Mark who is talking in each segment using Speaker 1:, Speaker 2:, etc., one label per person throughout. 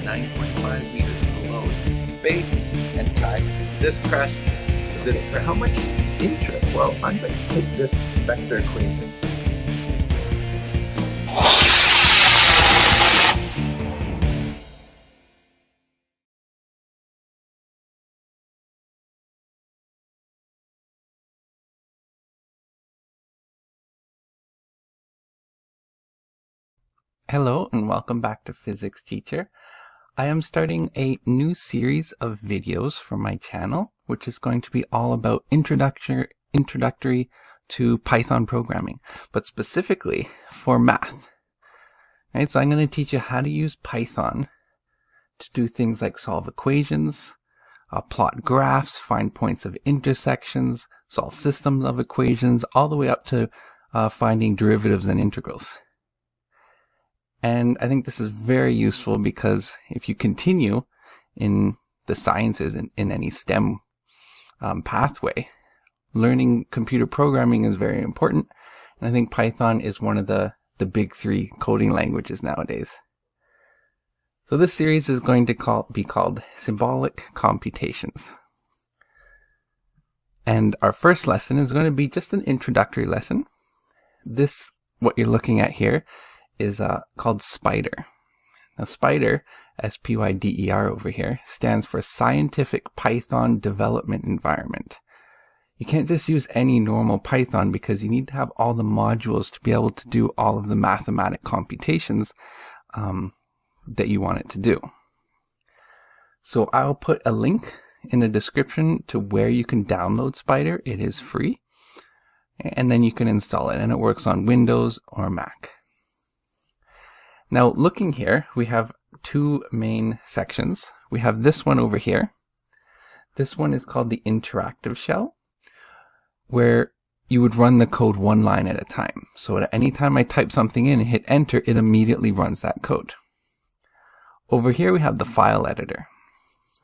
Speaker 1: 9.5 meters below space and time. This crash did it. So how much interest? Well, I'm going to take this vector equation.
Speaker 2: Hello and welcome back to Physics Teacher. I am starting a new series of videos for my channel, which is going to be all about introductory to Python programming, but specifically for math. Right, so I'm going to teach you how to use Python to do things like solve equations, plot graphs, find points of intersections, solve systems of equations, all the way up to finding derivatives and integrals. And I think this is very useful because if you continue in the sciences in any STEM pathway, learning computer programming is very important. And I think Python is one of the big three coding languages nowadays. So this series is going to be called Symbolic Computations. And our first lesson is going to be just an introductory lesson. What you're looking at here, is called SPYDER. Now SPYDER, S-P-Y-D-E-R over here, stands for Scientific Python Development Environment. You can't just use any normal Python because you need to have all the modules to be able to do all of the mathematic computations that you want it to do. So I'll put a link in the description to where you can download SPYDER. It is free. And then you can install it, and it works on Windows or Mac. Now looking here, we have two main sections. We have this one over here. This one is called the interactive shell, where you would run the code one line at a time. So at any time I type something in and hit enter, it immediately runs that code. Over here we have the file editor.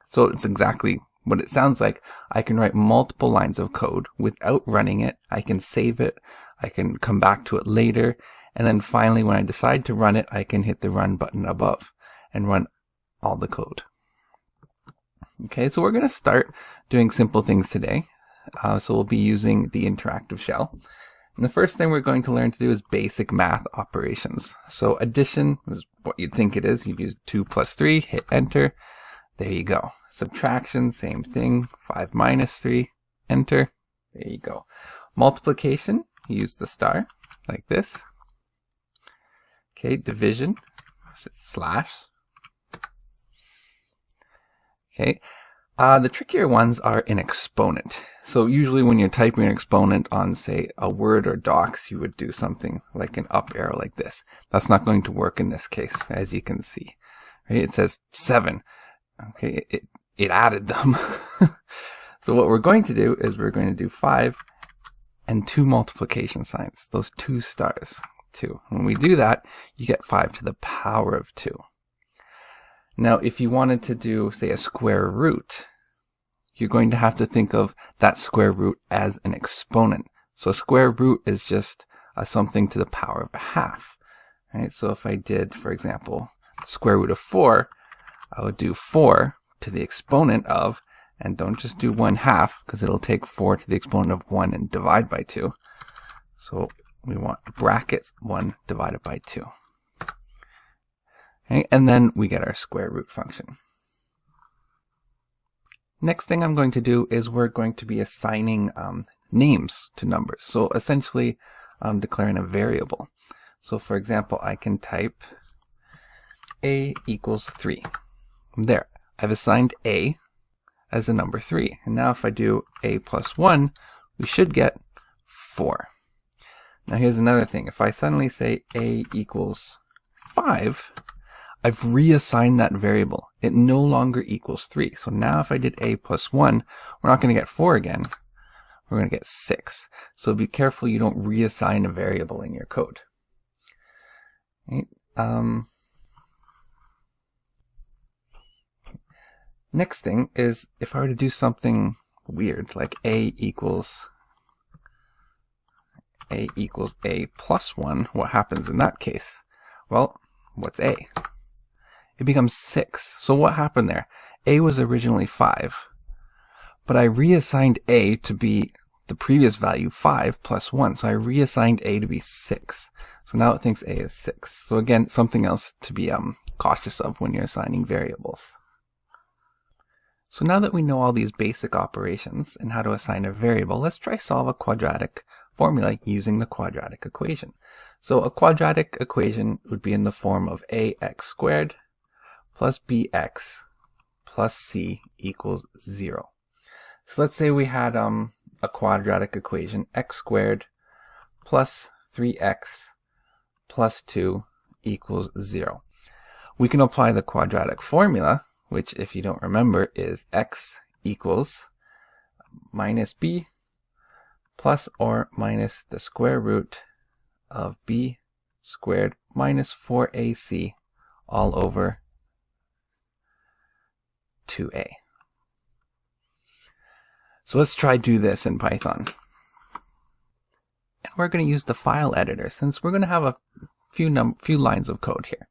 Speaker 2: So it's exactly what it sounds like. I can write multiple lines of code without running it. I can save it. I can come back to it later. And then finally, when I decide to run it, I can hit the run button above and run all the code. Okay, so we're going to start doing simple things today. So we'll be using the interactive shell. And the first thing we're going to learn to do is basic math operations. So addition is what you'd think it is. You'd use 2 plus 3, hit enter. There you go. Subtraction, same thing. 5 minus 3, enter. There you go. Multiplication, you use the star like this. Okay, division, slash. Okay, the trickier ones are an exponent. So usually when you're typing an exponent on, say, a Word or Docs, you would do something like an up arrow like this. That's not going to work in this case, as you can see. Right? It says 7. Okay, it added them. So what we're going to do is we're going to do 5 and 2 multiplication signs, those 2 stars. 2. When we do that, you get 5 to the power of 2. Now, if you wanted to do, say, a square root, you're going to have to think of that square root as an exponent. So a square root is just something to the power of a half. Right? So if I did, for example, the square root of 4, I would do 4 to the exponent of, and don't just do 1/2, because it'll take 4 to the exponent of 1 and divide by 2. So we want brackets 1 divided by 2. Okay, and then we get our square root function. Next thing I'm going to do is we're going to be assigning names to numbers. So essentially declaring a variable. So for example, I can type a equals 3. There, I've assigned a as the number 3. And now if I do a plus 1, we should get 4. Now here's another thing. If I suddenly say a equals 5, I've reassigned that variable. It no longer equals 3. So now if I did a plus 1, we're not going to get 4 again. We're going to get 6. So be careful you don't reassign a variable in your code. Right? Next thing is if I were to do something weird, like a equals a plus 1, what happens in that case? Well, what's a? it becomes 6. So what happened there? A was originally 5, but I reassigned A to be the previous value, 5 plus 1. So I reassigned A to be 6. So now it thinks A is 6. So again, something else to be cautious of when you're assigning variables. So now that we know all these basic operations and how to assign a variable, let's try solve a quadratic formula using the quadratic equation. So a quadratic equation would be in the form of ax squared plus bx plus c equals 0. So let's say we had a quadratic equation, x squared plus 3x plus 2 equals 0. We can apply the quadratic formula, which, if you don't remember, is x equals minus b plus or minus the square root of b squared minus 4ac all over 2a. So let's try do this in Python. And we're going to use the file editor since we're going to have a few lines of code here.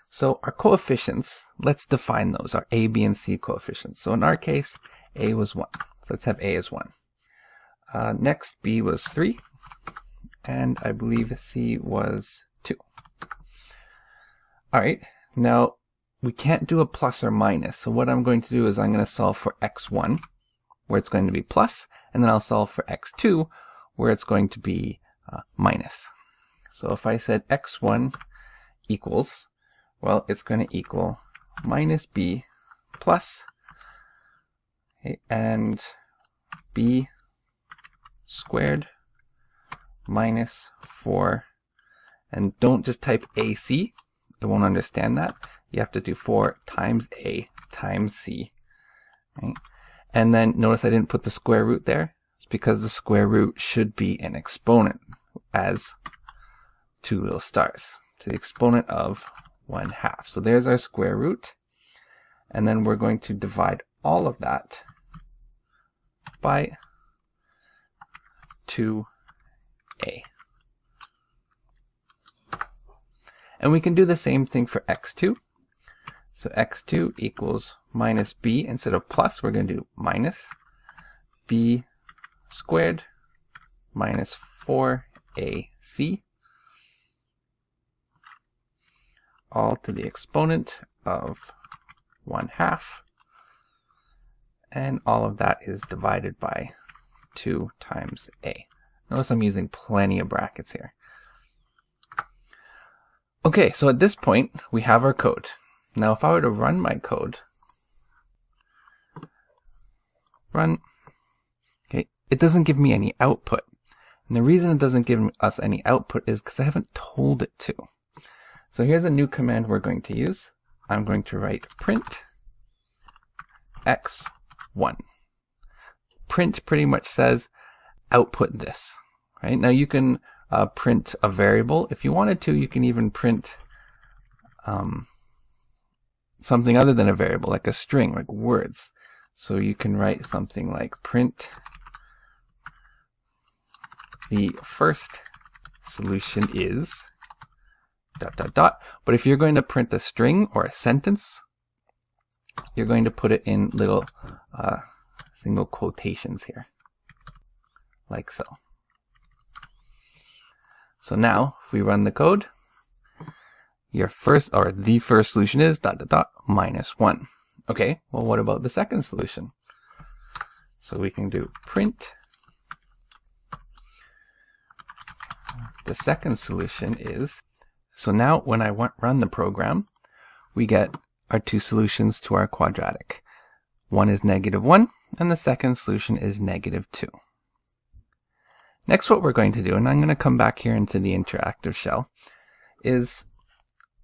Speaker 2: So our coefficients, let's define those, our a, b, and c coefficients. So in our case, a was 1. So let's have a as 1. Next, b was 3. And I believe c was 2. All right, now we can't do a plus or minus. So what I'm going to do is I'm going to solve for x1, where it's going to be plus, and then I'll solve for x2, where it's going to be minus. So if I said x1 equals, well, it's going to equal minus b plus, okay, and b squared minus 4, and don't just type ac, it won't understand that. You have to do 4 times a times c, right? And then notice I didn't put the square root there. It's because the square root should be an exponent as 2 little stars. So the exponent of 1/2. So there's our square root. And then we're going to divide all of that by 2a. And we can do the same thing for x2. So x2 equals minus b. Instead of plus, we're going to do minus b squared minus 4ac all to the exponent of 1/2. And all of that is divided by 2 times a. Notice I'm using plenty of brackets here. Okay, so at this point, we have our code. Now, if I were to run my code, okay, it doesn't give me any output. And the reason it doesn't give us any output is because I haven't told it to. So here's a new command we're going to use. I'm going to write print x1. Print pretty much says output this, right? Now you can print a variable. If you wanted to, you can even print something other than a variable, like a string, like words. So you can write something like print the first solution is ... But if you're going to print a string or a sentence, you're going to put it in little single quotations here, like so. So now, if we run the code, the first solution is ... minus 1. Okay, well, what about the second solution? So we can do print the second solution is... So now when I run the program, we get our two solutions to our quadratic. One is -1, and the second solution is -2. Next, what we're going to do, and I'm going to come back here into the interactive shell, is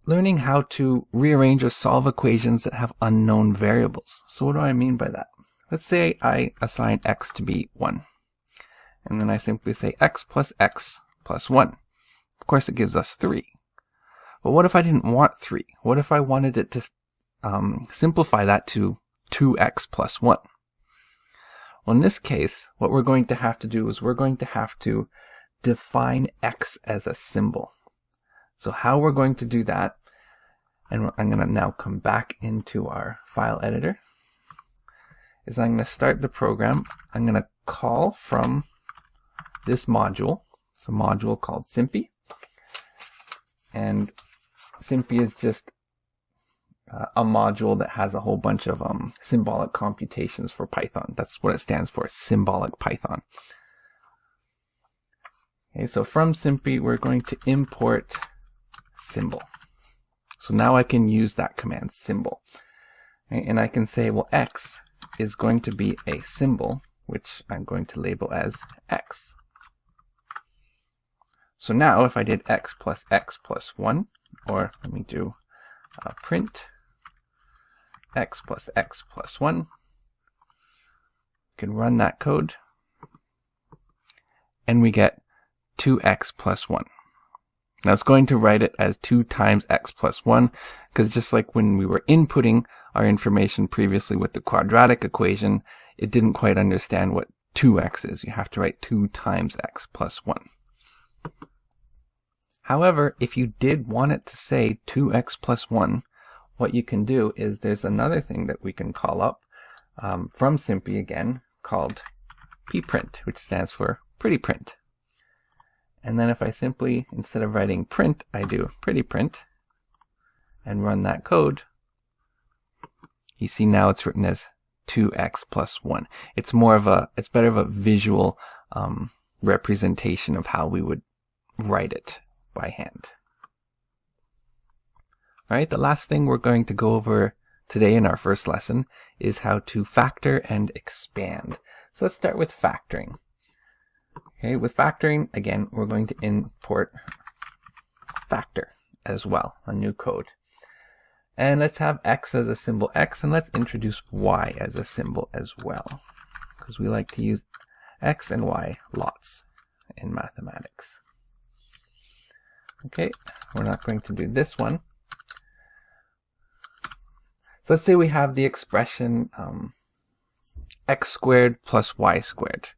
Speaker 2: learning how to rearrange or solve equations that have unknown variables. So what do I mean by that? Let's say I assign x to be 1. And then I simply say x plus 1. Of course, it gives us 3. But what if I didn't want 3? What if I wanted it to simplify that to 2x plus 1? Well, in this case, what we're going to have to do is we're going to have to define x as a symbol. So how we're going to do that and what I'm going to now come back into our file editor, is I'm going to start the program. I'm going to call from this module. It's a module called Sympy. And Sympy is just a module that has a whole bunch of symbolic computations for Python. That's what it stands for, Symbolic Python. Okay, so from Sympy, we're going to import symbol. So now I can use that command, symbol. Okay, and I can say, well, x is going to be a symbol, which I'm going to label as x. So now if I did x plus 1, or let me do print x plus 1, you can run that code, and we get 2x plus 1. Now it's going to write it as 2 times x plus 1, because just like when we were inputting our information previously with the quadratic equation, it didn't quite understand what 2x is. You have to write 2 times x plus 1. However, if you did want it to say 2x plus 1, what you can do is there's another thing that we can call up from Sympy again, called pprint, which stands for pretty print. And then if I simply, instead of writing print, I do pretty print and run that code, you see now it's written as 2x plus 1. It's better of a visual representation of how we would write it by hand. All right, the last thing we're going to go over today in our first lesson is how to factor and expand. So let's start with factoring. Okay, with factoring, again, we're going to import factor as well, a new code. And let's have x as a symbol x, and let's introduce y as a symbol as well, because we like to use x and y lots in mathematics. Okay, we're not going to do this one. So let's say we have the expression x squared plus y squared,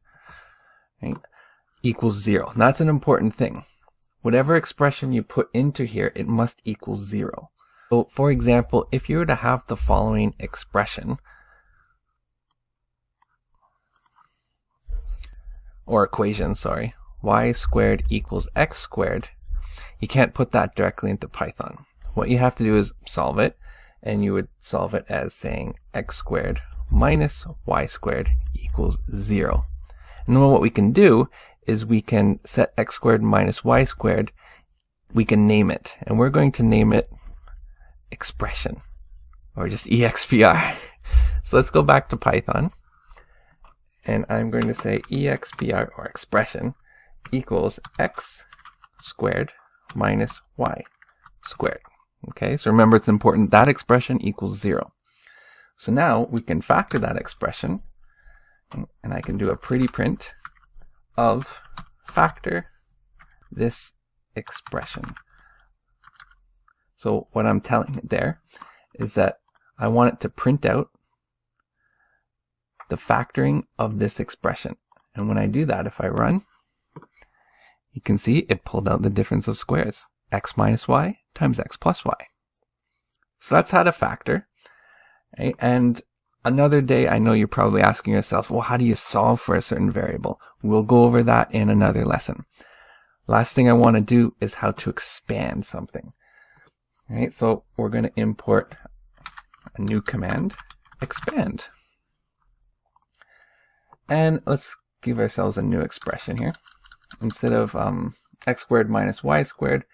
Speaker 2: right, equals 0. Now that's an important thing. Whatever expression you put into here, it must equal 0. So for example, if you were to have the following expression, or equation, sorry, y squared equals x squared, you can't put that directly into Python. What you have to do is solve it, and you would solve it as saying x squared minus y squared equals 0. And then what we can do is we can set x squared minus y squared, we can name it, and we're going to name it expression, or just expr. So let's go back to Python, and I'm going to say expr, or expression, equals x squared minus y squared. Okay, so remember, it's important that expression equals 0. So now we can factor that expression, and I can do a pretty print of factor this expression. So what I'm telling it there is that I want it to print out the factoring of this expression. And when I do that, if I run, you can see it pulled out the difference of squares, x minus y times x plus y. So that's how to factor. Okay? And another day, I know you're probably asking yourself, well, how do you solve for a certain variable? We'll go over that in another lesson. Last thing I want to do is how to expand something. All right, so we're going to import a new command, expand. And let's give ourselves a new expression here. Instead of x squared minus y squared,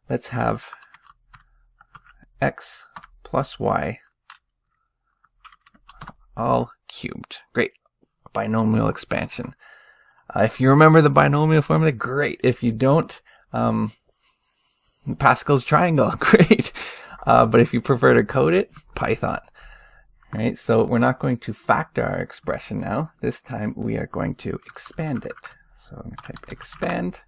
Speaker 2: let's have x plus y all cubed. Great. Binomial expansion. If you remember the binomial formula, great. If you don't, Pascal's triangle, great. But if you prefer to code it, Python. Right, so we're not going to factor our expression now. This time we are going to expand it. So I'm going to type expand.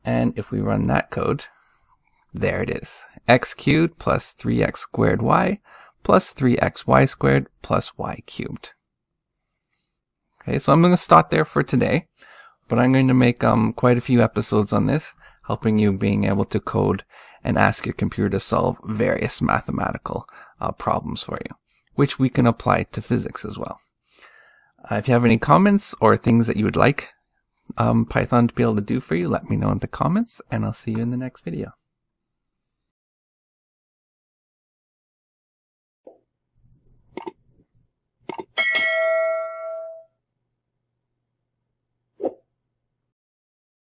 Speaker 2: And if we run that code, there it is. X cubed plus 3x squared y plus 3xy squared plus y cubed. Okay, so I'm going to stop there for today, but I'm going to make quite a few episodes on this, helping you being able to code and ask your computer to solve various mathematical problems for you, which we can apply to physics as well. If you have any comments or things that you would like Python to be able to do for you, let me know in the comments, and I'll see you in the next video.